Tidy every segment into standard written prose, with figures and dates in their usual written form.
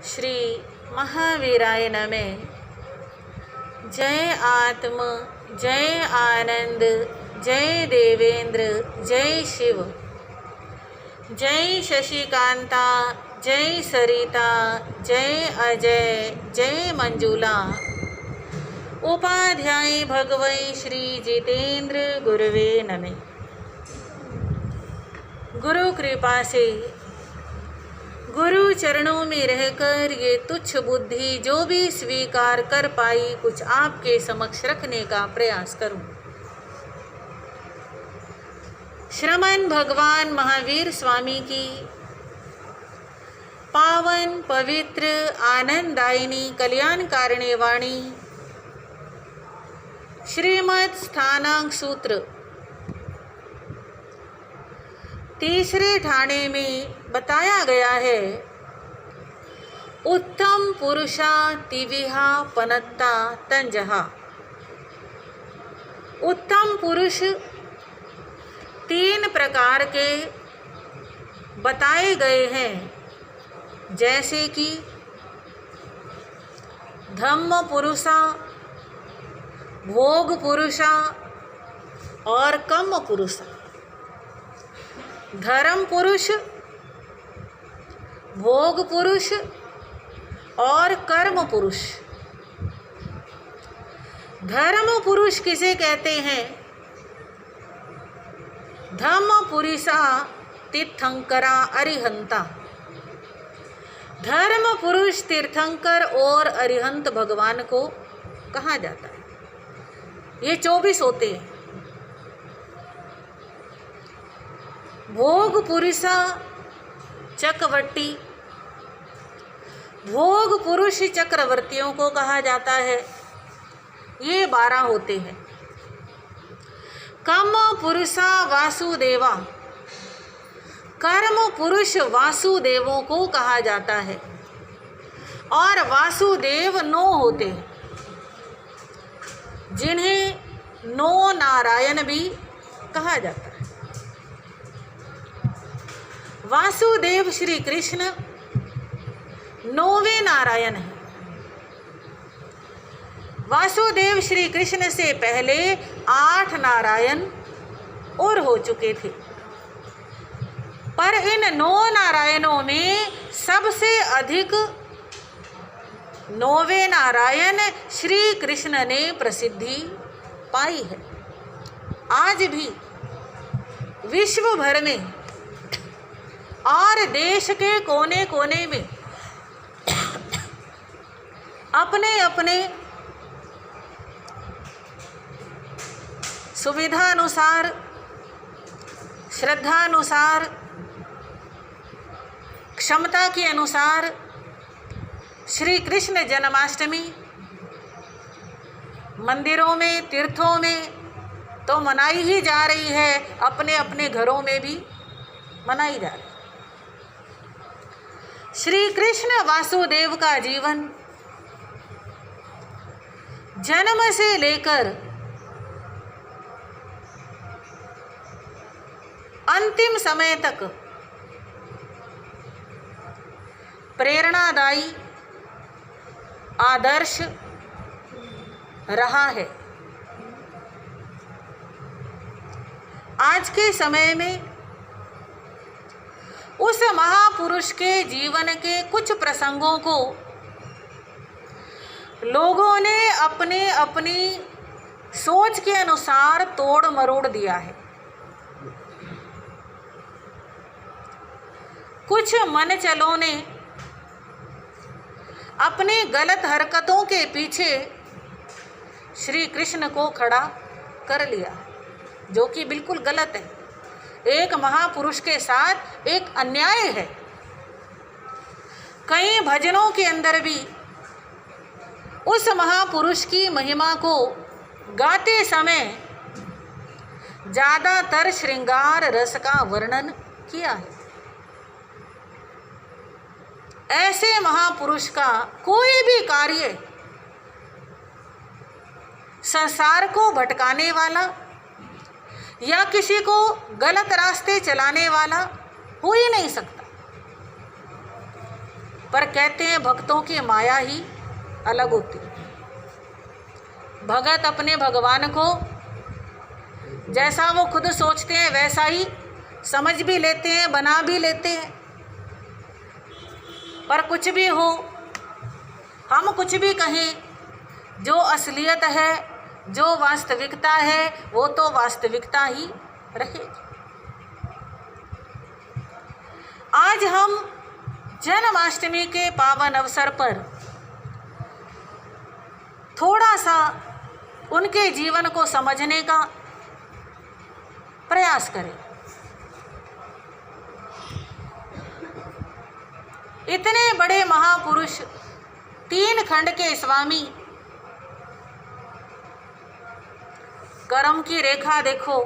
श्री महावीराय नमः। जय आत्म, जय आनंद, जय देवेंद्र, जय शिव। जय शशिकांता, जय सरिता, जय अजय, जय मंजुला। उपाध्याय भगवै श्री जितेंद्र गुरुवे नमः। गुरु कृपा से गुरु चरणों में रहकर ये तुच्छ बुद्धि जो भी स्वीकार कर पाई, कुछ आपके समक्ष रखने का प्रयास करूं। श्रमण भगवान महावीर स्वामी की पावन पवित्र आनंददायिनी कल्याणकारिणी वाणी श्रीमद् स्थानांक सूत्र तीसरे ठाणे में बताया गया है। उत्तम पुरुषा तिविहा पनत्ता तंजहा। उत्तम पुरुष तीन प्रकार के बताए गए हैं, जैसे कि धम्म पुरुषा, भोग पुरुषा और कम्म पुरुषा। धर्म पुरुष, भोग पुरुष और कर्म पुरुष। धर्म पुरुष किसे कहते हैं? धम्म पुरुषा तीर्थंकरा अरिहंता। धर्म पुरुष तीर्थंकर और अरिहंत भगवान को कहा जाता है। ये 24 होते हैं। भोग पुरुषा चक्रवर्ती। भोग पुरुष चक्रवर्तियों को कहा जाता है। ये 12 होते हैं। कम पुरुषा वासुदेवा। कर्म पुरुष वासुदेवों को कहा जाता है और वासुदेव 9 होते हैं, जिन्हें 9 नारायण भी कहा जाता है। वासुदेव श्री कृष्ण 9वें नारायण हैं। वासुदेव श्री कृष्ण से पहले 8 नारायण और हो चुके थे, पर इन 9 नारायणों में सबसे अधिक 9वें नारायण श्री कृष्ण ने प्रसिद्धि पाई है। आज भी विश्व भर में और देश के कोने कोने में अपने अपने सुविधा अनुसार, श्रद्धा अनुसार, क्षमता के अनुसार श्री कृष्ण जन्माष्टमी मंदिरों में, तीर्थों में तो मनाई ही जा रही है, अपने अपने घरों में भी मनाई जा रही है। श्री कृष्ण वासुदेव का जीवन जन्म से लेकर अंतिम समय तक प्रेरणादायी आदर्श रहा है। आज के समय में उस महापुरुष के जीवन के कुछ प्रसंगों को लोगों ने अपने अपनी सोच के अनुसार तोड़ मरोड़ दिया है। कुछ मनचलों ने अपनी गलत हरकतों के पीछे श्री कृष्ण को खड़ा कर लिया, जो कि बिल्कुल गलत है। एक महापुरुष के साथ एक अन्याय है। कई भजनों के अंदर भी उस महापुरुष की महिमा को गाते समय ज़्यादातर श्रृंगार रस का वर्णन किया है। ऐसे महापुरुष का कोई भी कार्य संसार को भटकाने वाला या किसी को गलत रास्ते चलाने वाला हो ही नहीं सकता। पर कहते हैं भक्तों की माया ही अलग होती है। भगत अपने भगवान को जैसा वो खुद सोचते हैं वैसा ही समझ भी लेते हैं, बना भी लेते हैं। पर कुछ भी हो, हम कुछ भी कहें, जो असलियत है, जो वास्तविकता है, वो तो वास्तविकता ही रहेगी। आज हम जन्माष्टमी के पावन अवसर पर थोड़ा सा उनके जीवन को समझने का प्रयास करें। इतने बड़े महापुरुष, 3 खंड के स्वामी, कर्म की रेखा देखो,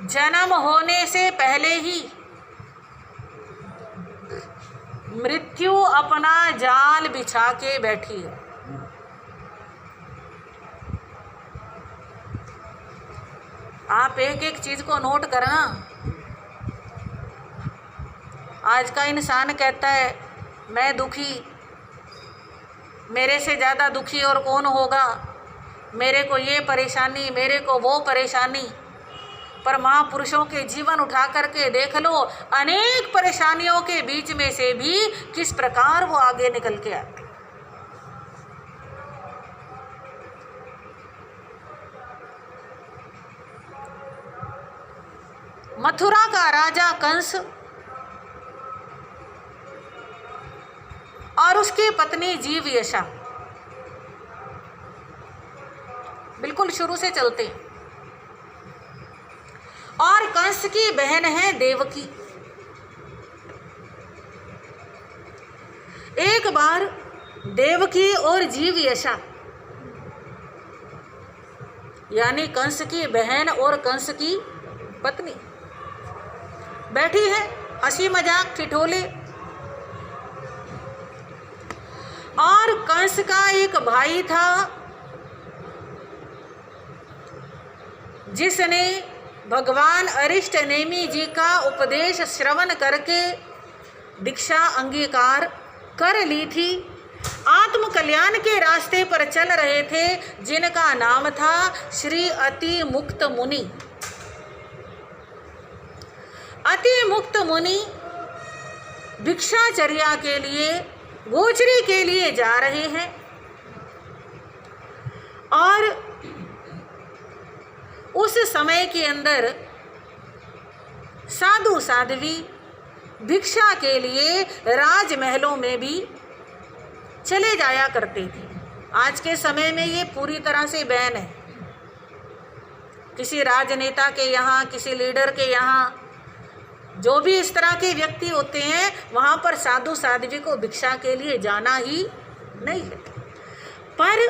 जन्म होने से पहले ही मृत्यु अपना जाल बिछा के बैठी है। आप एक एक चीज को नोट करना। आज का इंसान कहता है मैं दुखी, मेरे से ज़्यादा दुखी और कौन होगा, मेरे को ये परेशानी, मेरे को वो परेशानी। पर महापुरुषों के जीवन उठा करके देख लो, अनेक परेशानियों के बीच में से भी किस प्रकार वो आगे निकल के आते। मथुरा का राजा कंस और उसकी पत्नी जीवयशा, बिल्कुल शुरू से चलते हैं। और कंस की बहन है देवकी। एक बार देवकी और जीवयशा यानी कंस की बहन और कंस की पत्नी बैठी है, हंसी मजाक ठिठोले। और कंस का एक भाई था जिसने भगवान अरिष्ट नेमि जी का उपदेश श्रवण करके दीक्षा अंगीकार कर ली थी, आत्म कल्याण के रास्ते पर चल रहे थे, जिनका नाम था श्री अति मुक्त मुनि। अति मुक्त मुनि भिक्षाचर्या के लिए, गोचरी के लिए जा रहे हैं और उस समय के अंदर साधु साध्वी भिक्षा के लिए राजमहलों में भी चले जाया करते थे। आज के समय में ये पूरी तरह से बैन है। किसी राजनेता के यहाँ, किसी लीडर के यहाँ, जो भी इस तरह के व्यक्ति होते हैं, वहाँ पर साधु साध्वी को भिक्षा के लिए जाना ही नहीं है। पर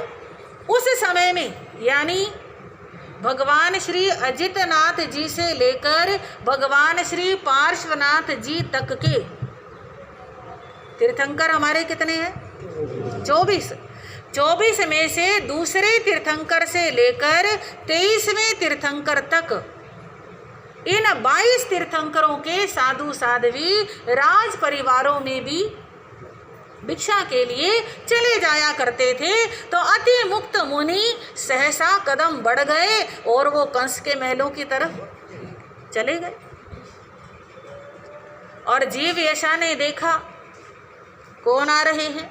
उस समय में यानी भगवान श्री अजितनाथ जी से लेकर भगवान श्री पार्श्वनाथ जी तक के तीर्थंकर हमारे कितने हैं? 24। 24 में से दूसरे तीर्थंकर से लेकर 23वें तीर्थंकर तक इन 22 तीर्थंकरों के साधु साध्वी राज परिवारों में भी भिक्षा के लिए चले जाया करते थे। तो अति मुक्त मुनि सहसा कदम बढ़ गए और वो कंस के महलों की तरफ चले गए। और जीवयशा ने देखा कौन आ रहे हैं।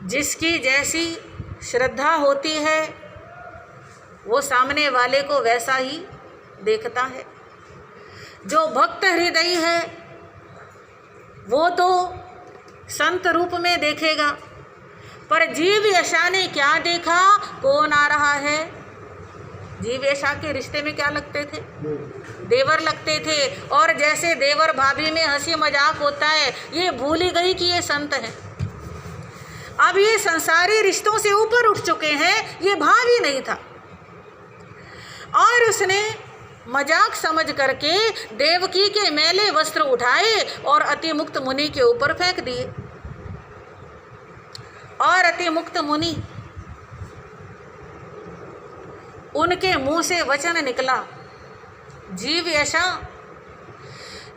जिसकी जैसी श्रद्धा होती है वो सामने वाले को वैसा ही देखता है। जो भक्त हृदय है वो तो संत रूप में देखेगा। पर जीवयशा ने क्या देखा? कौन आ रहा है? जीवयशा के रिश्ते में क्या लगते थे? देवर लगते थे। और जैसे देवर भाभी में हंसी मजाक होता है, ये भूल ही गई कि ये संत हैं। अब ये संसारी रिश्तों से ऊपर उठ चुके हैं, ये भाव ही नहीं था। और उसने मजाक समझ करके देवकी के मैले वस्त्र उठाए और अति मुक्त मुनि के ऊपर फेंक दिए। और अति मुक्त मुनि, उनके मुंह से वचन निकला, जीव यशा,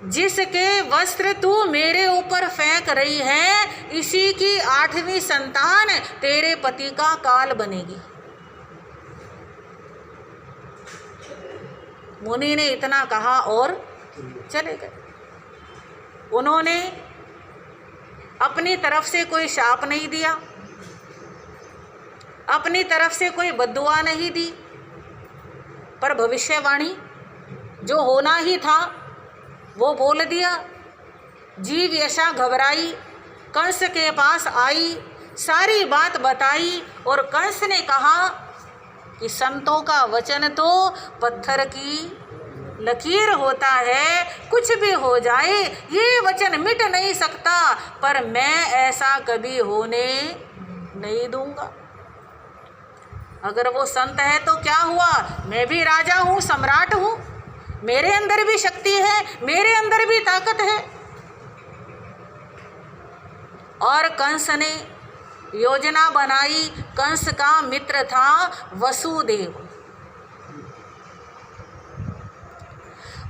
जिसके वस्त्र तू मेरे ऊपर फेंक रही है, इसी की 8वीं संतान तेरे पति का काल बनेगी। मुनि ने इतना कहा और चले गए। उन्होंने अपनी तरफ से कोई शाप नहीं दिया, अपनी तरफ से कोई बद्दुआ नहीं दी, पर भविष्यवाणी जो होना ही था वो बोल दिया। जीव यशा घबराई, कंस के पास आई, सारी बात बताई और कंस ने कहा कि संतों का वचन तो पत्थर की लकीर होता है, कुछ भी हो जाए ये वचन मिट नहीं सकता, पर मैं ऐसा कभी होने नहीं दूंगा। अगर वो संत है तो क्या हुआ, मैं भी राजा हूँ, सम्राट हूँ, मेरे अंदर भी शक्ति है, मेरे अंदर भी ताकत है। और कंस ने योजना बनाई। कंस का मित्र था वसुदेव,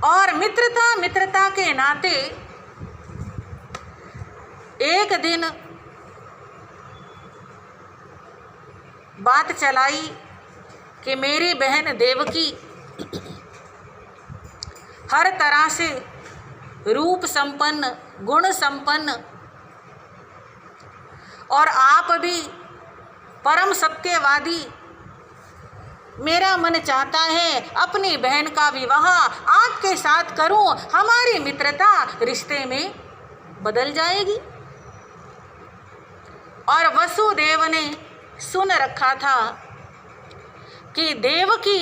और मित्रता के नाते एक दिन बात चलाई कि मेरी बहन देवकी हर तरह से रूप संपन्न, गुण संपन्न, और आप भी परम सत्यवादी, मेरा मन चाहता है अपनी बहन का विवाह आपके साथ करूं, हमारी मित्रता रिश्ते में बदल जाएगी। और वसुदेव ने सुन रखा था कि देवकी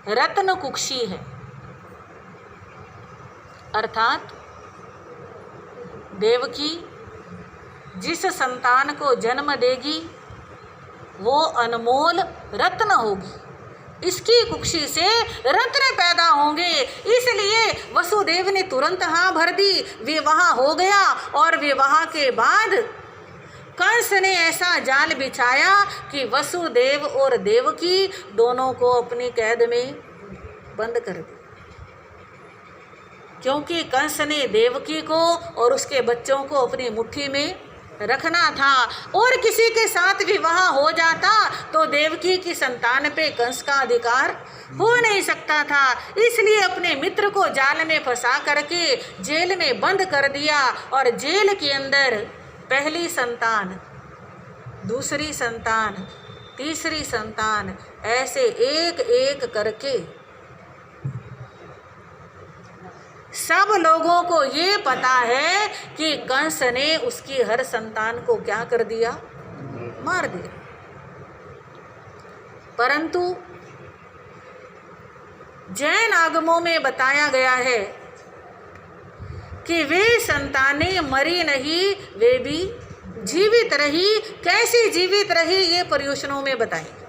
रत्न कुक्षी है, अर्थात देवकी जिस संतान को जन्म देगी वो अनमोल रत्न होगी, इसकी कुक्षी से रत्न पैदा होंगे। इसलिए वसुदेव ने तुरंत हाँ भर दी, विवाह हो गया। और विवाह के बाद कंस ने ऐसा जाल बिछाया कि वसुदेव और देवकी दोनों को अपनी कैद में बंद कर दिया, क्योंकि कंस ने देवकी को और उसके बच्चों को अपनी मुट्ठी में रखना था। और किसी के साथ विवाह हो जाता तो देवकी की संतान पे कंस का अधिकार हो नहीं सकता था। इसलिए अपने मित्र को जाल में फंसा करके जेल में बंद कर दिया। और जेल के अंदर पहली संतान, दूसरी संतान, तीसरी संतान, ऐसे एक एक करके सब लोगों को ये पता है कि कंस ने उसकी हर संतान को क्या कर दिया, मार दिया। परंतु जैन आगमों में बताया गया है कि वे संतानें मरी नहीं, वे भी जीवित रही। कैसी जीवित रही ये पर्युषणों में बताएंगे।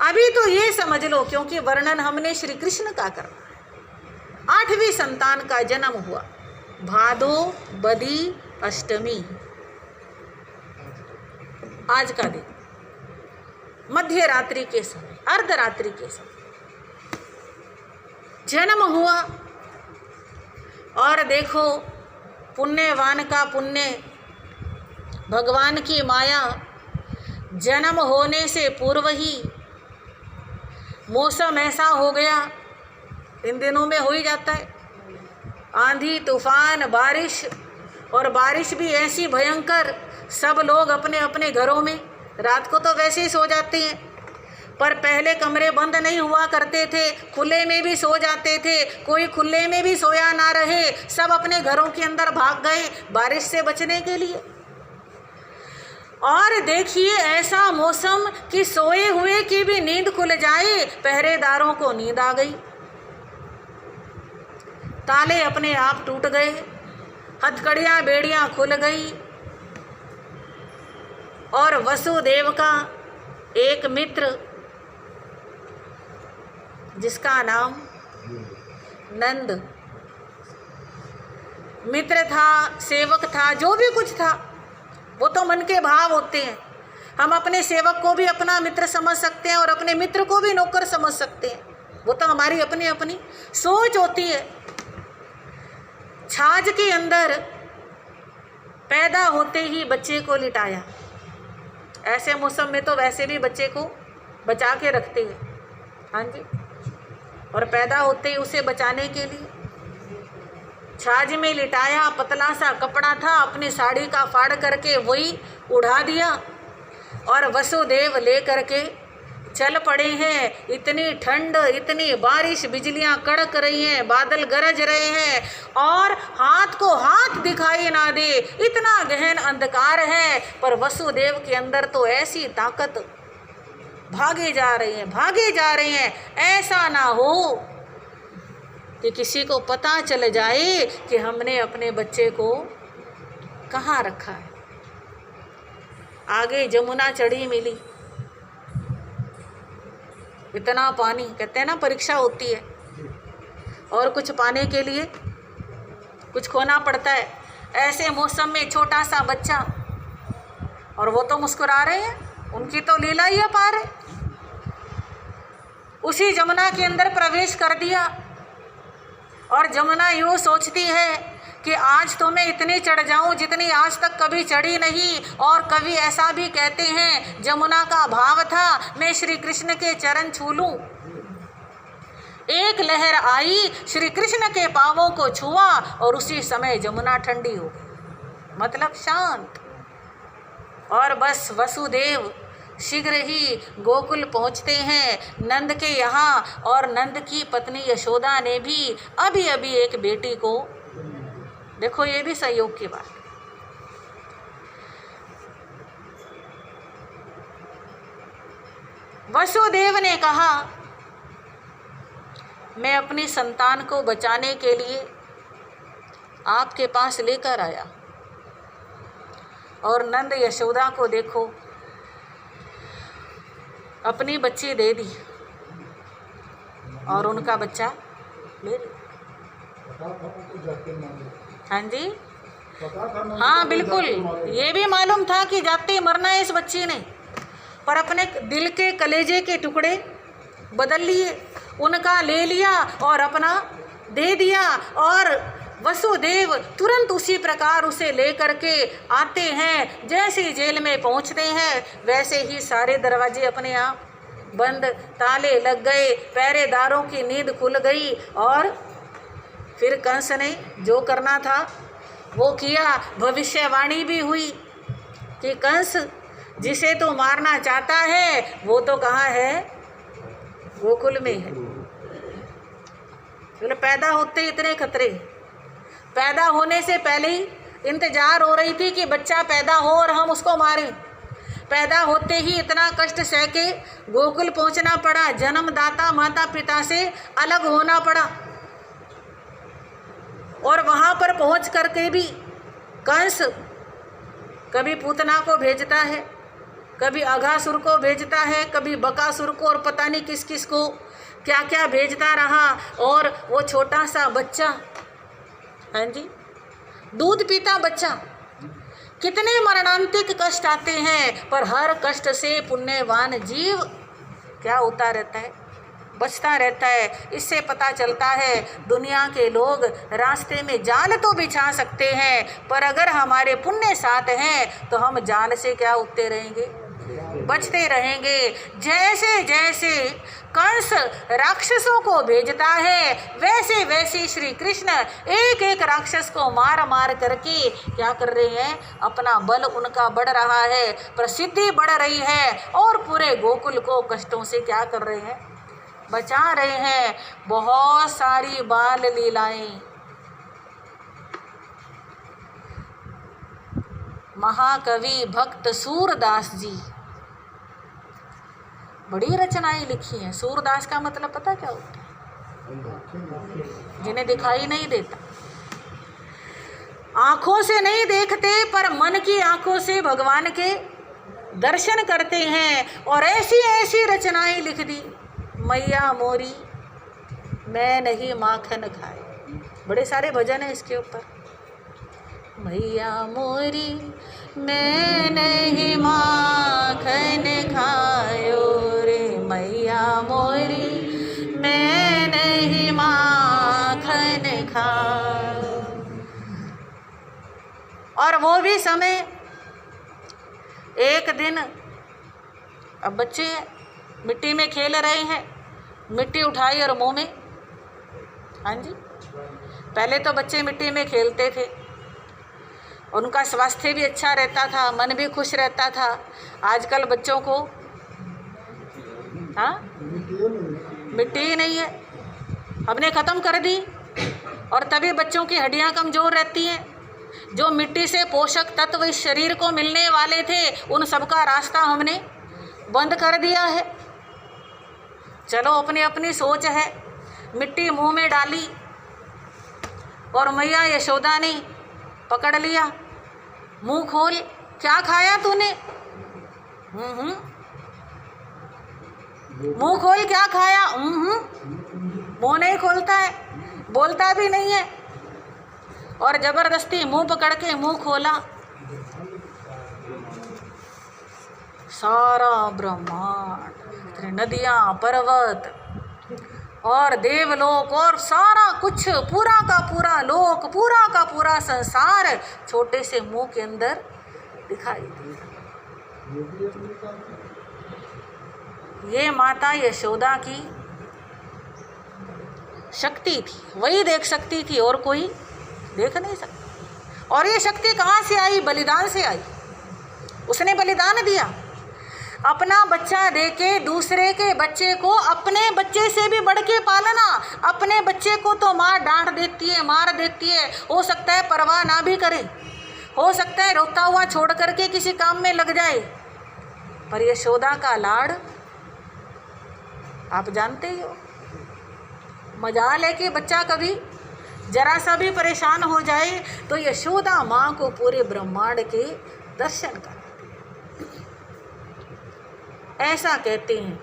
अभी तो ये समझ लो, क्योंकि वर्णन हमने श्री कृष्ण का करना है। 8वीं संतान का जन्म हुआ भादो बदी अष्टमी, आज का दिन, मध्य रात्रि के समय, अर्धरात्रि के समय जन्म हुआ। और देखो पुण्यवान का पुण्य, भगवान की माया, जन्म होने से पूर्व ही मौसम ऐसा हो गया, इन दिनों में हो ही जाता है, आंधी तूफान बारिश, और बारिश भी ऐसी भयंकर, सब लोग अपने अपने घरों में, रात को तो वैसे ही सो जाते हैं, पर पहले कमरे बंद नहीं हुआ करते थे, खुले में भी सो जाते थे। कोई खुले में भी सोया ना रहे, सब अपने घरों के अंदर भाग गए बारिश से बचने के लिए। और देखिए ऐसा मौसम कि सोए हुए की भी नींद खुल जाए, पहरेदारों को नींद आ गई, ताले अपने आप टूट गए, हथकड़ियाँ बेड़ियाँ खुल गई। और वसुदेव का एक मित्र जिसका नाम नंद मित्र था, सेवक था, जो भी कुछ था, वो तो मन के भाव होते हैं, हम अपने सेवक को भी अपना मित्र समझ सकते हैं और अपने मित्र को भी नौकर समझ सकते हैं। वो तो हमारी अपनी अपनी सोच होती है। छाछ के अंदर पैदा होते ही बच्चे को लिटाया। ऐसे मौसम में तो वैसे भी बच्चे को बचा के रखते हैं, हाँ जी। और पैदा होते ही उसे बचाने के लिए छाछ में लिटाया। पतला सा कपड़ा था, अपनी साड़ी का फाड़ करके वही उड़ा दिया और वसुदेव ले करके चल पड़े हैं। इतनी ठंड, इतनी बारिश, बिजलियां कड़क रही हैं, बादल गरज रहे हैं और हाथ को हाथ दिखाई ना दे, इतना गहन अंधकार है। पर वसुदेव के अंदर तो ऐसी ताकत, भागे जा रहे हैं, भागे जा रहे हैं। ऐसा ना हो कि किसी को पता चल जाए कि हमने अपने बच्चे को कहाँ रखा है। आगे जमुना चढ़ी मिली, इतना पानी, कहते हैं ना परीक्षा होती है और कुछ पाने के लिए कुछ खोना पड़ता है। ऐसे मौसम में छोटा सा बच्चा, और वो तो मुस्कुरा रहे हैं, उनकी तो लीला ही अपार है। उसी जमुना के अंदर प्रवेश कर दिया और जमुना यूँ सोचती है कि आज तो मैं इतनी चढ़ जाऊं जितनी आज तक कभी चढ़ी नहीं। और कवि ऐसा भी कहते हैं, जमुना का भाव था मैं श्री कृष्ण के चरण छू लूं। एक लहर आई, श्री कृष्ण के पांवों को छुआ और उसी समय जमुना ठंडी हो, मतलब शांत। और बस वसुदेव शीघ्र ही गोकुल पहुंचते हैं नंद के यहाँ। और नंद की पत्नी यशोदा ने भी अभी अभी एक बेटी को, देखो ये भी संयोग की बात। वसुदेव ने कहा मैं अपनी संतान को बचाने के लिए आपके पास लेकर आया। और नंद यशोदा को देखो अपनी बच्ची दे दी और उनका बच्चा ले लिया। हाँ जी, हाँ बिल्कुल, ये भी मालूम था कि जाते ही मरना है इस बच्ची ने, पर अपने दिल के कलेजे के टुकड़े बदल लिए, उनका ले लिया और अपना दे दिया। और वसुदेव तुरंत उसी प्रकार उसे ले करके आते हैं। जैसे ही जेल में पहुंचते हैं वैसे ही सारे दरवाजे अपने आप बंद, ताले लग गए, पहरेदारों की नींद खुल गई। और फिर कंस ने जो करना था वो किया। भविष्यवाणी भी हुई कि कंस जिसे तो मारना चाहता है वो तो कहाँ है, गोकुल में है। बोले पैदा होते इतने खतरे, पैदा होने से पहले ही इंतजार हो रही थी कि बच्चा पैदा हो और हम उसको मारें। पैदा होते ही इतना कष्ट सह के गोकुल पहुंचना पड़ा, जन्मदाता माता पिता से अलग होना पड़ा। और वहाँ पर पहुँच करके भी कंस कभी पूतना को भेजता है, कभी अघासुर को भेजता है, कभी बकासुर को, और पता नहीं किस किस को क्या क्या भेजता रहा। और वो छोटा सा बच्चा, हाँ जी, दूध पीता बच्चा, कितने मरणांतिक कष्ट आते हैं, पर हर कष्ट से पुण्यवान जीव क्या होता रहता है, बचता रहता है। इससे पता चलता है दुनिया के लोग रास्ते में जाल तो बिछा सकते हैं, पर अगर हमारे पुण्य साथ हैं तो हम जाल से क्या उठते रहेंगे, बचते रहेंगे। जैसे जैसे कंस राक्षसों को भेजता है वैसे वैसे श्री कृष्ण एक एक राक्षस को मार मार करके क्या कर रहे हैं, अपना बल उनका बढ़ रहा है, प्रसिद्धि बढ़ रही है और पूरे गोकुल को कष्टों से क्या कर रहे हैं, बचा रहे हैं। बहुत सारी बाल लीलाएं महाकवि भक्त सूरदास जी बड़ी रचनाएं लिखी हैं। सूरदास का मतलब पता क्या होता है, जिन्हें दिखाई नहीं देता, आंखों से नहीं देखते पर मन की आंखों से भगवान के दर्शन करते हैं। और ऐसी ऐसी रचनाएं लिख दी, मैया मोरी मैं नहीं माखन खाए, बड़े सारे भजन हैं इसके ऊपर। मैया मोरी मैं नहीं माखन खायो रे मैया मोरी, मैं नहीं माखन खायो। और वो भी समय, एक दिन अब बच्चे मिट्टी में खेल रहे हैं, मिट्टी उठाई और मुंह में, हाँ जी, पहले तो बच्चे मिट्टी में खेलते थे, उनका स्वास्थ्य भी अच्छा रहता था, मन भी खुश रहता था। आजकल बच्चों को हाँ मिट्टी ही नहीं है, हमने ख़त्म कर दी। और तभी बच्चों की हड्डियां कमज़ोर रहती हैं। जो मिट्टी से पोषक तत्व इस शरीर को मिलने वाले थे, उन सबका रास्ता हमने बंद कर दिया है। चलो, अपनी अपनी सोच है। मिट्टी मुंह में डाली और मैया यशोदा ने पकड़ लिया, मुंह खोल, क्या खाया तूने? मुंह खोल, क्या खाया? मुंह नहीं खोलता है, बोलता भी नहीं है। और जबरदस्ती मुंह पकड़ के मुंह खोला। सारा ब्रह्मांड, नदियां, पर्वत और देवलोक और सारा कुछ, पूरा का पूरा लोक, पूरा का पूरा संसार छोटे से मुंह के अंदर दिखाई दिया। ये माता यशोदा की शक्ति थी, वही देख सकती थी और कोई देख नहीं सकता। और ये शक्ति कहाँ से आई? बलिदान से आई। उसने बलिदान दिया, अपना बच्चा देके दूसरे के बच्चे को अपने बच्चे से भी बढ़ के पालना। अपने बच्चे को तो माँ डांट देती है, मार देती है, हो सकता है परवाह ना भी करे, हो सकता है रोता हुआ छोड़ करके किसी काम में लग जाए, पर यशोदा का लाड़ आप जानते ही हो। मजाल है कि बच्चा कभी जरा सा भी परेशान हो जाए तो यशोदा माँ को पूरे ब्रह्मांड के दर्शन कर, ऐसा कहते हैं।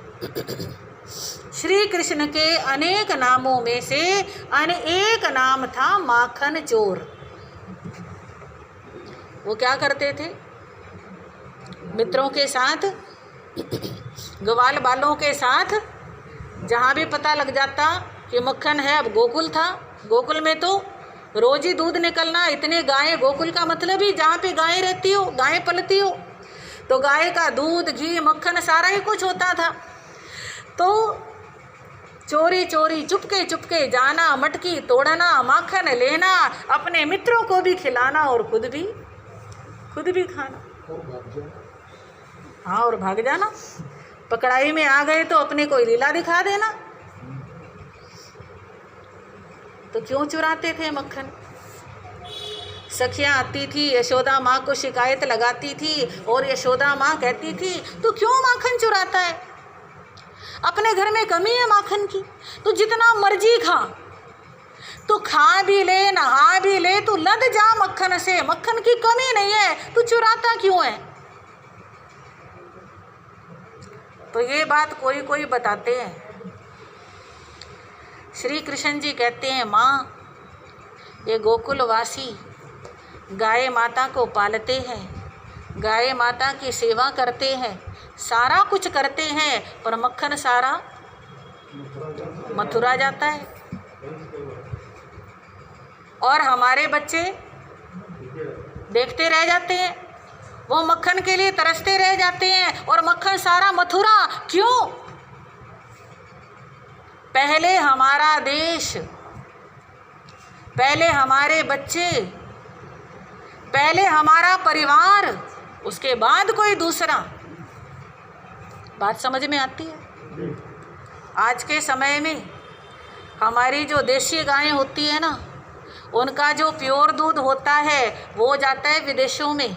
श्री कृष्ण के अनेक नामों में से एक नाम था माखन चोर। वो क्या करते थे? मित्रों के साथ, ग्वाल बालों के साथ, जहाँ भी पता लग जाता कि मक्खन है, अब गोकुल था, गोकुल में तो रोज ही दूध निकलना, इतने गायें, गोकुल का मतलब ही जहाँ पे गायें रहती हो, गायें पलती हो, तो गाय का दूध, घी, मक्खन सारा ही कुछ होता था। तो चोरी चोरी चुपके चुपके जाना, मटकी तोड़ना, माखन लेना, अपने मित्रों को भी खिलाना और खुद भी खाना। हाँ, और भाग जाना। पकड़ाई में आ गए तो अपने कोई लीला दिखा देना। तो क्यों चुराते थे मक्खन? सखियाँ आती थी, यशोदा माँ को शिकायत लगाती थी और यशोदा माँ कहती थी, तू क्यों माखन चुराता है? अपने घर में कमी है माखन की, तू जितना मर्जी खा, तू खा भी ले, नहा भी ले, तू लद जा मक्खन से, मक्खन की कमी नहीं है, तू चुराता क्यों है? तो ये बात कोई कोई बताते हैं। श्री कृष्ण जी कहते हैं, माँ, ये गोकुलवासी गाय माता को पालते हैं, गाय माता की सेवा करते हैं, सारा कुछ करते हैं, पर मक्खन सारा मथुरा जाता है। और हमारे बच्चे देखते रह जाते हैं, वो मक्खन के लिए तरसते रह जाते हैं और मक्खन सारा मथुरा। क्यों? पहले हमारा देश, पहले हमारे बच्चे, पहले हमारा परिवार, उसके बाद कोई दूसरा। बात समझ में आती है? आज के समय में हमारी जो देशी गायें होती है ना, उनका जो प्योर दूध होता है वो जाता है विदेशों में,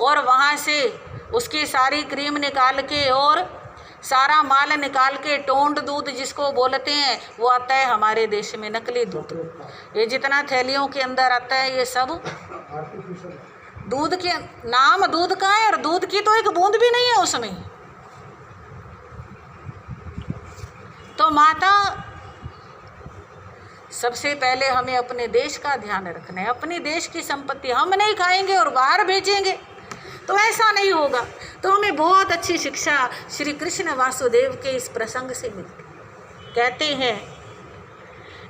और वहाँ से उसकी सारी क्रीम निकाल के और सारा माल निकाल के टोंड दूध जिसको बोलते हैं, वो आता है हमारे देश में, नकली दूध। ये जितना थैलियों के अंदर आता है, ये सब दूध के नाम दूध का है, और दूध की तो एक बूंद भी नहीं है उसमें। तो माता सबसे पहले हमें अपने देश का ध्यान रखना है। अपने देश की संपत्ति हम नहीं खाएंगे और बाहर बेचेंगे तो ऐसा नहीं होगा। तो हमें बहुत अच्छी शिक्षा श्री कृष्ण वासुदेव के इस प्रसंग से मिलती। कहते हैं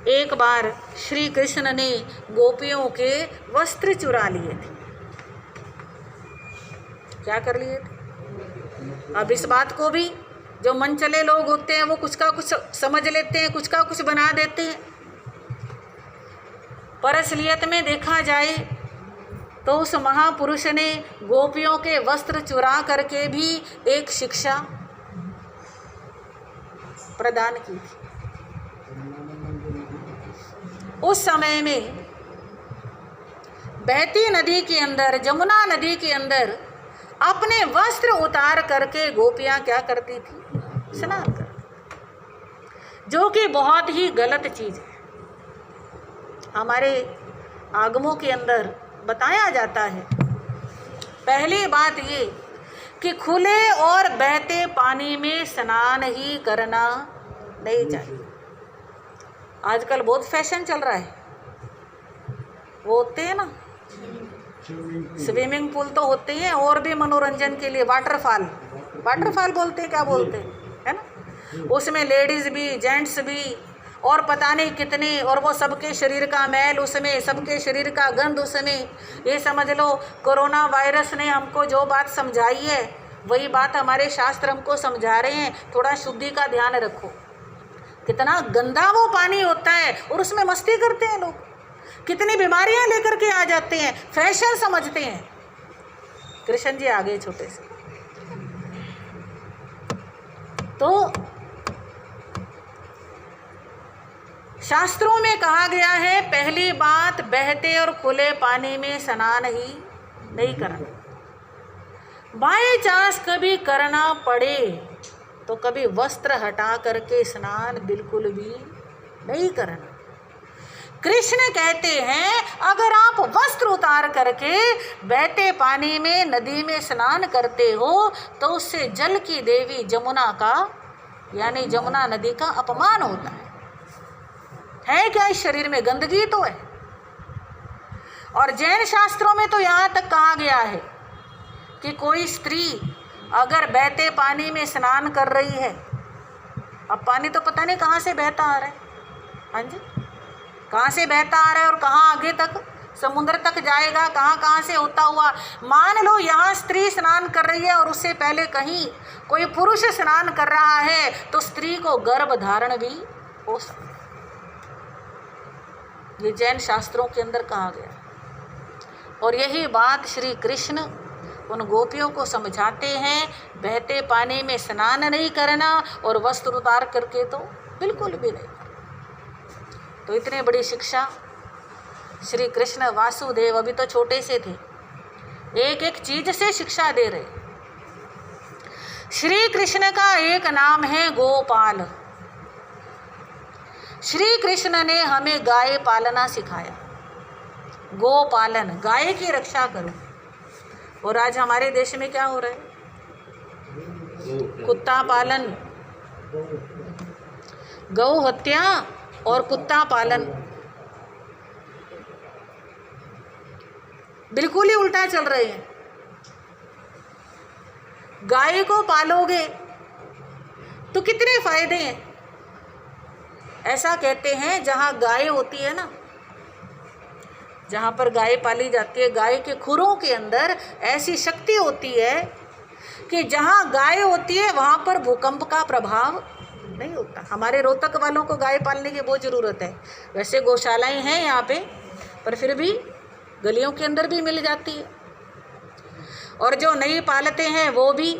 एक बार श्री कृष्ण ने गोपियों के वस्त्र चुरा लिए थे। क्या कर लिए थे? अब इस बात को भी जो मन चले लोग होते हैं वो कुछ का कुछ समझ लेते हैं, कुछ का कुछ बना देते हैं। पर असलियत में देखा जाए तो उस महापुरुष ने गोपियों के वस्त्र चुरा करके भी एक शिक्षा प्रदान की थी। उस समय में बहती नदी के अंदर, जमुना नदी के अंदर अपने वस्त्र उतार करके गोपियां क्या करती थी? स्नान कर, जो कि बहुत ही गलत चीज है। हमारे आगमों के अंदर बताया जाता है, पहली बात ये कि खुले और बहते पानी में स्नान ही करना नहीं चाहिए। आजकल बहुत फैशन चल रहा है, वो होते हैं ना स्विमिंग पूल तो होते हैं, और भी मनोरंजन के लिए वाटरफॉल बोलते हैं, क्या बोलते हैं, है ना। उसमें लेडीज भी जेंट्स भी और पता नहीं कितने, और वो सबके शरीर का मैल उसमें, सबके शरीर का गंध उसमें। ये समझ लो कोरोना वायरस ने हमको जो बात समझाई है वही बात हमारे शास्त्र हमको समझा रहे हैं। थोड़ा शुद्धि का ध्यान रखो। कितना गंदा वो पानी होता है और उसमें मस्ती करते हैं लोग, कितनी बीमारियां लेकर के आ जाते हैं, फैशन समझते हैं। कृष्ण जी आ गए छोटे से। तो शास्त्रों में कहा गया है पहली बात, बहते और खुले पानी में स्नान ही नहीं करना। बाय चांस कभी करना पड़े तो कभी वस्त्र हटा करके स्नान बिल्कुल भी नहीं करना। कृष्ण कहते हैं अगर आप वस्त्र उतार करके बहते पानी में, नदी में स्नान करते हो तो उससे जल की देवी जमुना का, यानी जमुना नदी का अपमान होता है क्या? इस शरीर में गंदगी तो है। और जैन शास्त्रों में तो यहाँ तक कहा गया है कि कोई स्त्री अगर बहते पानी में स्नान कर रही है, अब पानी तो पता नहीं कहाँ से बहता आ रहा है, हाँ जी, कहाँ से बहता आ रहा है और कहाँ आगे तक समुद्र तक जाएगा, कहाँ कहाँ से होता हुआ। मान लो यहाँ स्त्री स्नान कर रही है और उससे पहले कहीं कोई पुरुष स्नान कर रहा है तो स्त्री को गर्भ धारण भी हो सकता है। ये जैन शास्त्रों के अंदर कहा गया। और यही बात श्री कृष्ण उन गोपियों को समझाते हैं, बहते पानी में स्नान नहीं करना और वस्त्र उतार करके तो बिल्कुल भी नहीं। तो इतनी बड़ी शिक्षा श्री कृष्ण वासुदेव अभी तो छोटे से थे, एक एक चीज से शिक्षा दे रहे। श्री कृष्ण का एक नाम है गोपाल। श्री कृष्ण ने हमें गाय पालना सिखाया, गोपालन, गाय की रक्षा करो। और आज हमारे देश में क्या हो रहा है? कुत्ता पालन, गौ हत्या और कुत्ता पालन, बिल्कुल ही उल्टा चल रहे हैं। गाय को पालोगे तो कितने फायदे हैं। ऐसा कहते हैं जहां गाय होती है ना, जहां पर गाय पाली जाती है, गाय के खुरों के अंदर ऐसी शक्ति होती है कि जहां गाय होती है वहां पर भूकंप का प्रभाव नहीं होता। हमारे रोहतक वालों को गाय पालने की बहुत ज़रूरत है। वैसे गौशालाएं हैं यहाँ पे, पर फिर भी गलियों के अंदर भी मिल जाती है। और जो नहीं पालते हैं वो भी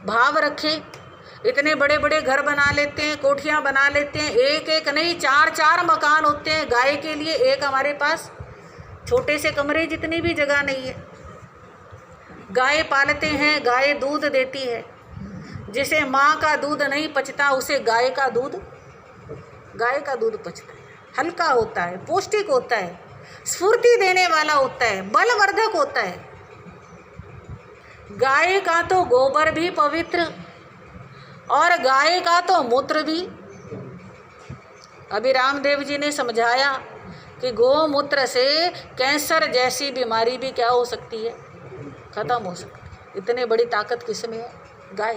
भाव रखें, इतने बड़े बड़े घर बना लेते हैं, कोठियाँ बना लेते हैं, एक एक नहीं 4-4 मकान होते हैं गाय के लिए। एक हमारे पास छोटे से कमरे जितनी भी जगह नहीं है। गाय पालते हैं, गाय दूध देती है। जिसे माँ का दूध नहीं पचता उसे गाय का दूध पचता है। हल्का होता है, पौष्टिक होता है, स्फूर्ति देने वाला होता है, बलवर्धक होता है। गाय का तो गोबर भी पवित्र और गाय का तो मूत्र भी। अभी रामदेव जी ने समझाया कि गोमूत्र से कैंसर जैसी बीमारी भी क्या हो सकती है, खत्म हो सकती है। इतनी बड़ी ताकत किसमें है? गाय।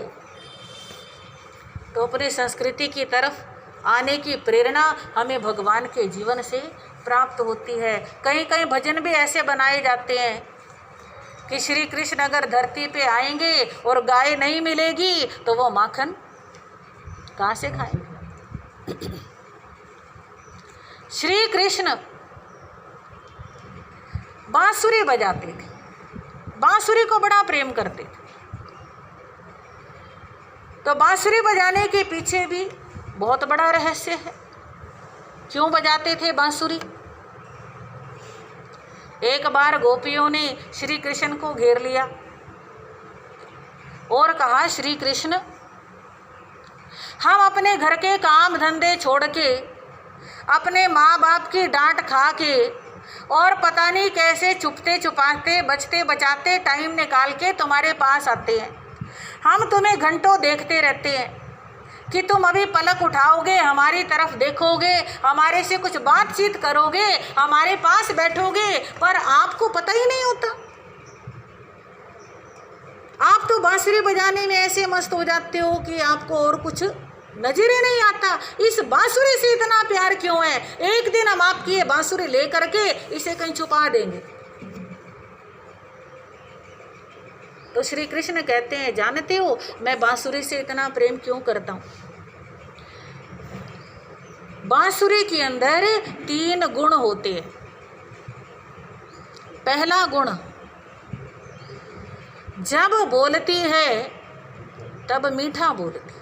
तो अपनी संस्कृति की तरफ आने की प्रेरणा हमें भगवान के जीवन से प्राप्त होती है। कहीं कहीं भजन भी ऐसे बनाए जाते हैं कि श्री कृष्ण अगर धरती पे आएंगे और गाय नहीं मिलेगी तो वो माखन कहाँ से खाएंगे। श्री कृष्ण बांसुरी बजाते थे, बांसुरी को बड़ा प्रेम करते थे। तो बांसुरी बजाने के पीछे भी बहुत बड़ा रहस्य है। क्यों बजाते थे बांसुरी? एक बार गोपियों ने श्री कृष्ण को घेर लिया और कहा, श्री कृष्ण, हम अपने घर के काम धंधे छोड़ के, अपने माँ बाप की डांट खा के और पता नहीं कैसे छुपते छुपाते बचते बचाते टाइम निकाल के तुम्हारे पास आते हैं। हम तुम्हें घंटों देखते रहते हैं कि तुम अभी पलक उठाओगे, हमारी तरफ देखोगे, हमारे से कुछ बातचीत करोगे, हमारे पास बैठोगे, पर आपको पता ही नहीं होता। आप तो बांसुरी बजाने में ऐसे मस्त हो जाते हो कि आपको और कुछ नजर ही नहीं आता। इस बांसुरी से इतना प्यार क्यों है? एक दिन हम आपकी ये बांसुरी ले करके इसे कहीं छुपा देंगे। तो श्री कृष्ण कहते हैं, जानते हो मैं बांसुरी से इतना प्रेम क्यों करता हूं? बांसुरी के अंदर 3 गुण होते हैं। पहला गुण, जब बोलती है तब मीठा बोलती।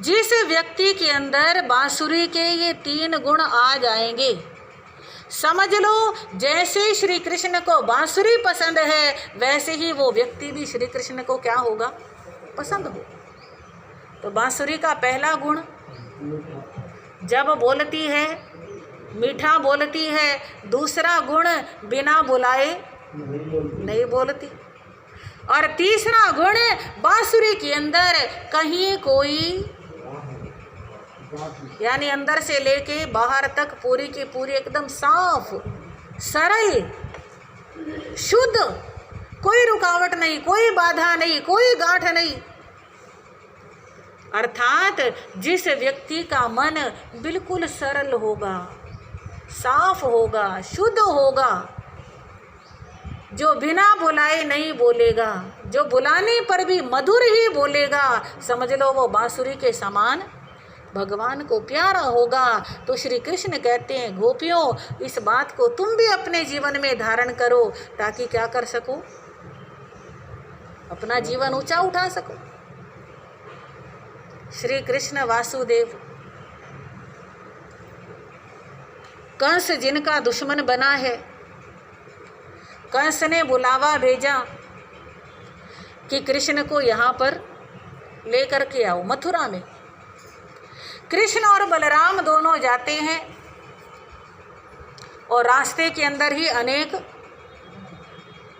जिस व्यक्ति के अंदर बांसुरी के ये 3 गुण आ जाएंगे, समझ लो जैसे श्री कृष्ण को बांसुरी पसंद है वैसे ही वो व्यक्ति भी श्री कृष्ण को क्या होगा? पसंद हो। तो बांसुरी का पहला गुण, जब बोलती है मीठा बोलती है। दूसरा गुण, बिना बुलाए नहीं बोलती। और तीसरा गुण, बांसुरी के अंदर कहीं कोई, यानी अंदर से लेके बाहर तक पूरी की पूरी एकदम साफ, सरल, शुद्ध, कोई रुकावट नहीं, कोई बाधा नहीं, कोई गांठ नहीं। अर्थात जिस व्यक्ति का मन बिल्कुल सरल होगा, साफ होगा, शुद्ध होगा, जो बिना बुलाए नहीं बोलेगा, जो बुलाने पर भी मधुर ही बोलेगा, समझ लो वो बांसुरी के समान भगवान को प्यारा होगा। तो श्री कृष्ण कहते हैं, गोपियों इस बात को तुम भी अपने जीवन में धारण करो ताकि क्या कर सको? अपना जीवन ऊंचा उठा सको। श्री कृष्ण वासुदेव, कंस जिनका दुश्मन बना है, कंस ने बुलावा भेजा कि कृष्ण को यहाँ पर लेकर के आओ मथुरा में। कृष्ण और बलराम दोनों जाते हैं और रास्ते के अंदर ही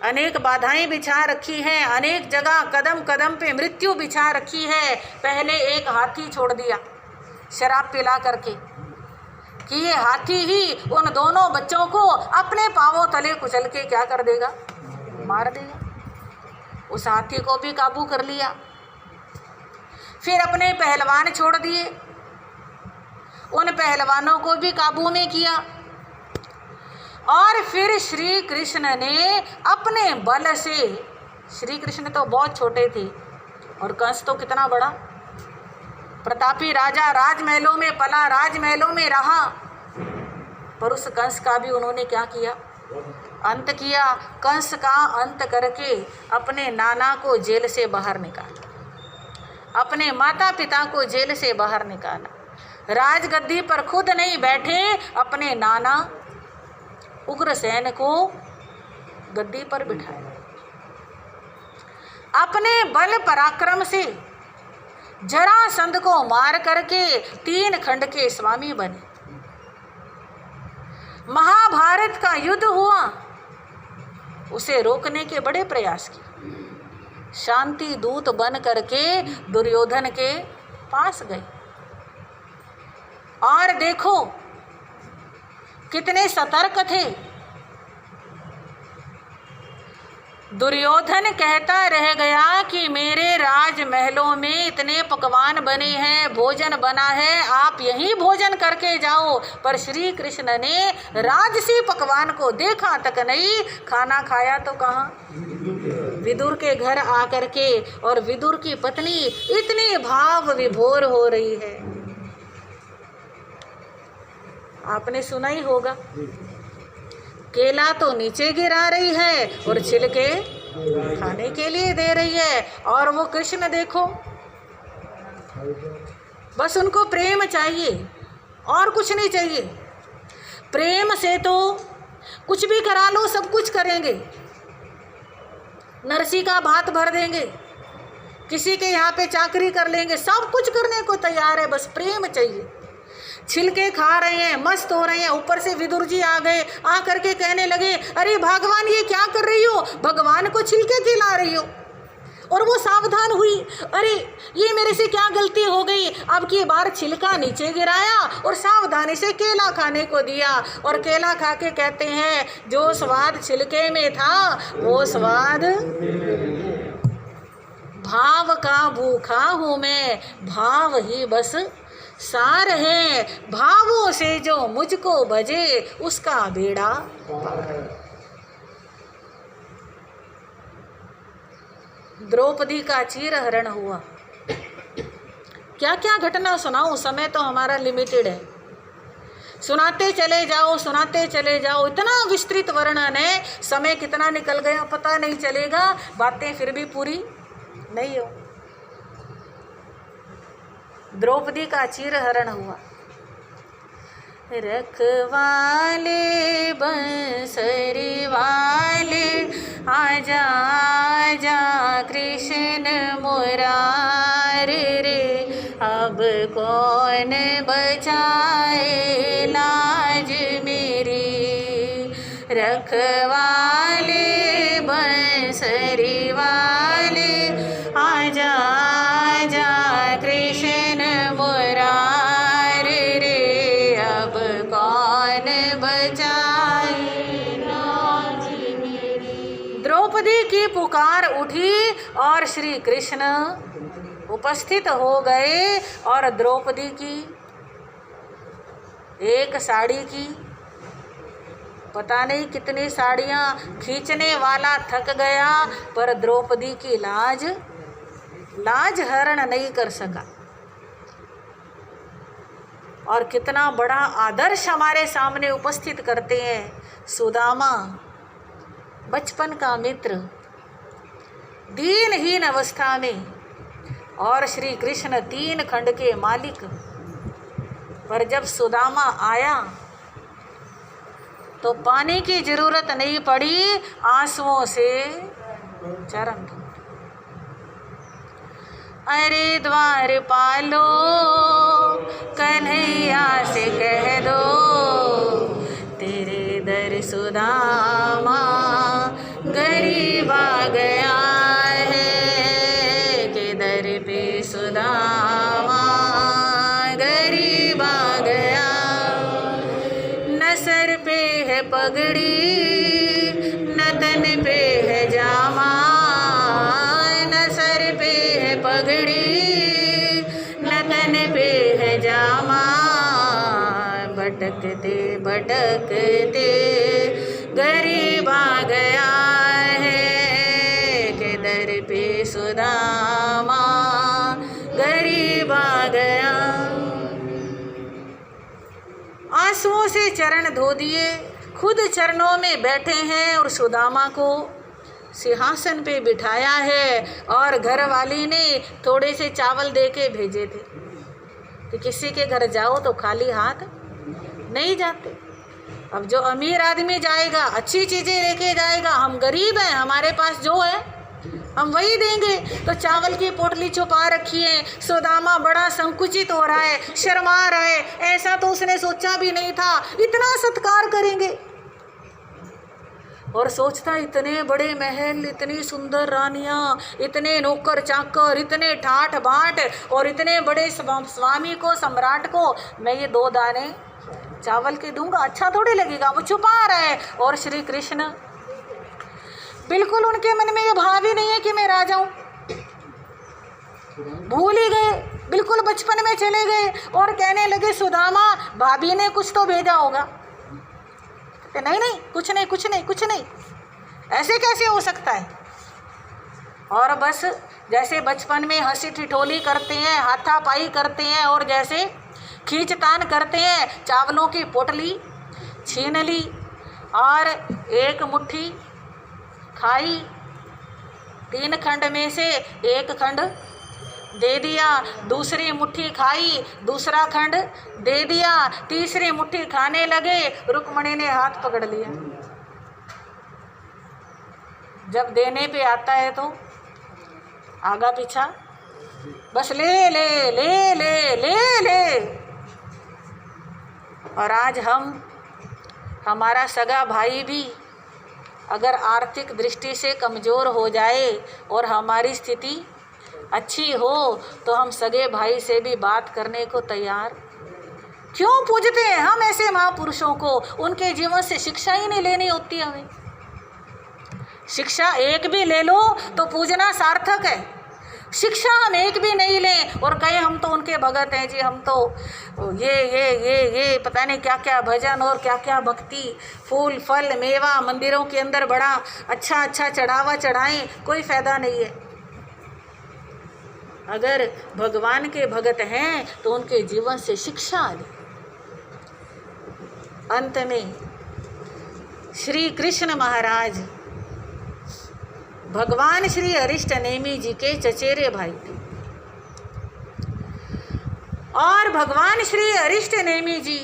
अनेक बाधाएं बिछा रखी हैं, अनेक जगह कदम कदम पे मृत्यु बिछा रखी है। पहले एक हाथी छोड़ दिया शराब पिला करके कि ये हाथी ही उन दोनों बच्चों को अपने पांवों तले कुचल के क्या कर देगा? मार देगा। उस हाथी को भी काबू कर लिया। फिर अपने पहलवान छोड़ दिए, उन पहलवानों को भी काबू में किया। और फिर श्री कृष्ण ने अपने बल से, श्री कृष्ण तो बहुत छोटे थे और कंस तो कितना बड़ा प्रतापी राजा, राजमहलों में पला, राजमहलों में रहा, पर उस कंस का भी उन्होंने क्या किया? अंत किया। कंस का अंत करके अपने नाना को जेल से बाहर निकाला, अपने माता पिता को जेल से बाहर निकाला। राजगद्दी पर खुद नहीं बैठे, अपने नाना उग्रसेन को गद्दी पर बिठाया। अपने बल पराक्रम से जरासंध को मार करके 3 खंड के स्वामी बने। महाभारत का युद्ध हुआ, उसे रोकने के बड़े प्रयास किए। शांति दूत बन करके दुर्योधन के पास गए। और देखो कितने सतर्क थे। दुर्योधन कहता रह गया कि मेरे राजमहलों में इतने पकवान बने हैं, भोजन बना है, आप यहीं भोजन करके जाओ। पर श्री कृष्ण ने राजसी पकवान को देखा तक नहीं, खाना खाया तो कहाँ, विदुर के घर आकर के। और विदुर की पत्नी इतनी भाव विभोर हो रही है, आपने सुना ही होगा, केला तो नीचे गिरा रही है और छिलके खाने के लिए दे रही है। और वो कृष्ण देखो, बस उनको प्रेम चाहिए और कुछ नहीं चाहिए। प्रेम से तो कुछ भी करा लो, सब कुछ करेंगे, नरसी का भात भर देंगे, किसी के यहाँ पे चाकरी कर लेंगे, सब कुछ करने को तैयार है, बस प्रेम चाहिए। छिलके खा रहे हैं, मस्त हो रहे हैं। ऊपर से विदुर जी आ गए, आ करके कहने लगे, अरे भगवान ये क्या कर रही हो, भगवान को छिलके खिला रही हो। और वो सावधान हुई, अरे ये मेरे से क्या गलती हो गई, अब की बार छिलका नीचे गिराया और सावधानी से केला खाने को दिया। और केला खा के कहते हैं, जो स्वाद छिलके में था वो स्वाद भाव का भूखा हूँ मैं, भाव ही बस सार है, भावों से जो मुझको बजे उसका बेड़ा। द्रौपदी का चीरहरण हुआ। क्या क्या घटना सुनाऊं, समय तो हमारा लिमिटेड है, सुनाते चले जाओ सुनाते चले जाओ, इतना विस्तृत वर्णन है, समय कितना निकल गया पता नहीं चलेगा, बातें फिर भी पूरी नहीं हो। द्रौपदी का चीरहरण हुआ। रखवाले बंसरी वाले आजा आजा कृष्ण मुरारे रे, अब कौन बचाए लाज मेरी। रखवाले बंसरी वाले आजा आजा कृष्ण मुरारे रे, अब कौन बचाए लाज मेरी। द्रौपदी की पुकार उठी और श्री कृष्ण उपस्थित हो गए। और द्रौपदी की एक साड़ी की पता नहीं कितनी साड़ियाँ खींचने वाला थक गया, पर द्रौपदी की लाज हरण नहीं कर सका। और कितना बड़ा आदर्श हमारे सामने उपस्थित करते हैं। सुदामा बचपन का मित्र, दीनहीन अवस्था में, और श्री कृष्ण 3 खंड के मालिक। पर जब सुदामा आया तो पानी की जरूरत नहीं पड़ी, आंसुओं से चरण धो। अरे द्वार पालो कन्हैया से कह दो, तेरे दर सुदामा गरीब आ गया है, के दर पे सुदामा गरीब आ गया। न सर पे है पगड़ी न तन पे है जामा, न सर पे है पगड़ी न तन पे है जामा। भटकते भटकते गरीब आ गया है, के दर पे सुदामा गरीब आ गया। आंसुओं से चरण धो दिए, खुद चरणों में बैठे हैं और सुदामा को सिंहासन पे बिठाया है। और घर वाली ने थोड़े से चावल दे के भेजे थे कि किसी के घर जाओ तो खाली हाथ नहीं जाते। अब जो अमीर आदमी जाएगा अच्छी चीज़ें लेके जाएगा, हम गरीब हैं, हमारे पास जो है हम वही देंगे। तो चावल की पोटली छुपा रखी है। सुदामा बड़ा संकुचित हो रहा है, शर्मा रहा है, ऐसा तो उसने सोचा भी नहीं था, इतना सत्कार करेंगे। और सोचता इतने बड़े महल, इतनी सुंदर रानियाँ, इतने नौकर चाकर, इतने ठाठ बाट और इतने बड़े स्वामी को, सम्राट को मैं ये 2 दाने चावल के दूंगा, अच्छा थोड़ी लगेगा। वो छुपा रहे। और श्री कृष्ण बिल्कुल उनके मन में ये भाव ही नहीं है कि मैं राजा हूँ, भूल ही गए, बिल्कुल बचपन में चले गए और कहने लगे सुदामा भाभी ने कुछ तो भेजा होगा। नहीं नहीं, कुछ नहीं कुछ नहीं कुछ नहीं, ऐसे कैसे हो सकता है। और बस जैसे बचपन में हंसी ठिठोली करते हैं, हाथापाई करते हैं और जैसे खींचतान करते हैं, चावलों की पोटली छीन ली और एक मुट्ठी खाई, 3 खंड में से 1 खंड दे दिया, दूसरी मुट्ठी खाई, दूसरा खंड दे दिया, तीसरी मुट्ठी खाने लगे, रुक्मणी ने हाथ पकड़ लिया। जब देने पे आता है तो आगा पीछा बस ले ले ले ले ले ले। और आज हमारा सगा भाई भी अगर आर्थिक दृष्टि से कमज़ोर हो जाए और हमारी स्थिति अच्छी हो तो हम सगे भाई से भी बात करने को तैयार क्यों पूजते हैं हम ऐसे महापुरुषों को। उनके जीवन से शिक्षा ही नहीं लेनी होती हमें। शिक्षा एक भी ले लो तो पूजना सार्थक है। शिक्षा हम एक भी नहीं लें और कहें हम तो उनके भगत हैं जी, हम तो ये पता नहीं क्या क्या भजन और क्या क्या भक्ति, फूल फल मेवा मंदिरों के अंदर बड़ा अच्छा अच्छा चढ़ावा चढ़ाएं, कोई फ़ायदा नहीं है। अगर भगवान के भगत हैं तो उनके जीवन से शिक्षा लें। अंत में श्री कृष्ण महाराज भगवान श्री अरिष्ट नेमि जी के चचेरे भाई थे और भगवान श्री अरिष्ट नेमि जी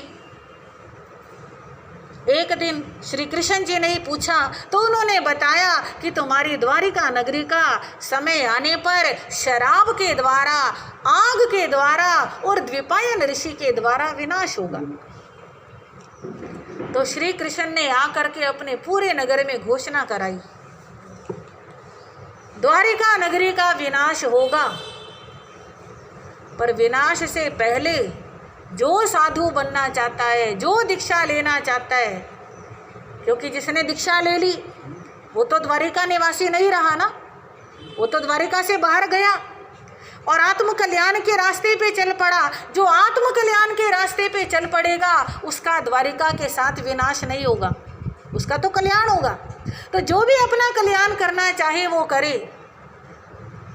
एक दिन श्री कृष्ण जी ने ही पूछा तो उन्होंने बताया कि तुम्हारी द्वारिका नगरी का समय आने पर शराब के द्वारा, आग के द्वारा और द्विपायन ऋषि के द्वारा विनाश होगा। तो श्री कृष्ण ने आकर के अपने पूरे नगर में घोषणा कराई, द्वारिका नगरी का विनाश होगा, पर विनाश से पहले जो साधु बनना चाहता है, जो दीक्षा लेना चाहता है, क्योंकि जिसने दीक्षा ले ली वो तो द्वारिका निवासी नहीं रहा ना, वो तो द्वारिका से बाहर गया और आत्म कल्याण के रास्ते पे चल पड़ा। जो आत्म कल्याण के रास्ते पे चल पड़ेगा उसका द्वारिका के साथ विनाश नहीं होगा, उसका तो कल्याण होगा। तो जो भी अपना कल्याण करना चाहे वो करे।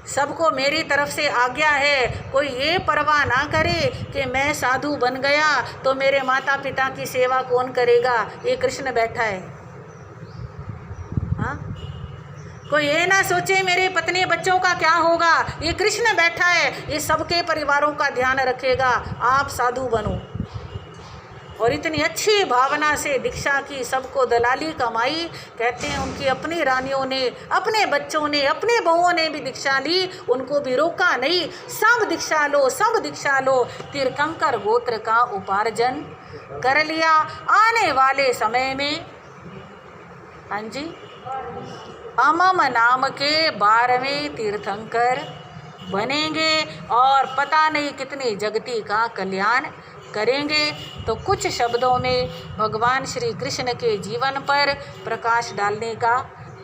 सबको मेरी तरफ से आज्ञा है, कोई ये परवाह ना करे कि मैं साधु बन गया तो मेरे माता पिता की सेवा कौन करेगा, ये कृष्ण बैठा है। हाँ, कोई ये ना सोचे मेरे पत्नी बच्चों का क्या होगा, ये कृष्ण बैठा है, ये सबके परिवारों का ध्यान रखेगा। आप साधु बनो। और इतनी अच्छी भावना से दीक्षा की, सबको दलाली कमाई। कहते हैं उनकी अपनी रानियों ने, अपने बच्चों ने, अपने बहुओं ने भी दीक्षा ली, उनको भी रोका नहीं। सब दीक्षा लो, सब दीक्षा लो। तीर्थंकर गोत्र का उपार्जन कर लिया। आने वाले समय में हाँ जी अमम नाम के 12वें तीर्थंकर बनेंगे और पता नहीं कितनी जगती का कल्याण करेंगे। तो कुछ शब्दों में भगवान श्री कृष्ण के जीवन पर प्रकाश डालने का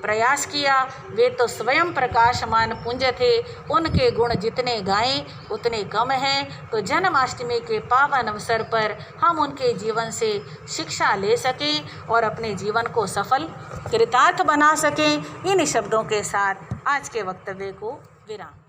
प्रयास किया। वे तो स्वयं प्रकाशमान पुंज थे, उनके गुण जितने गाएं उतने कम हैं। तो जन्माष्टमी के पावन अवसर पर हम उनके जीवन से शिक्षा ले सकें और अपने जीवन को सफल कृतार्थ बना सकें। इन शब्दों के साथ आज के वक्तव्य को विराम।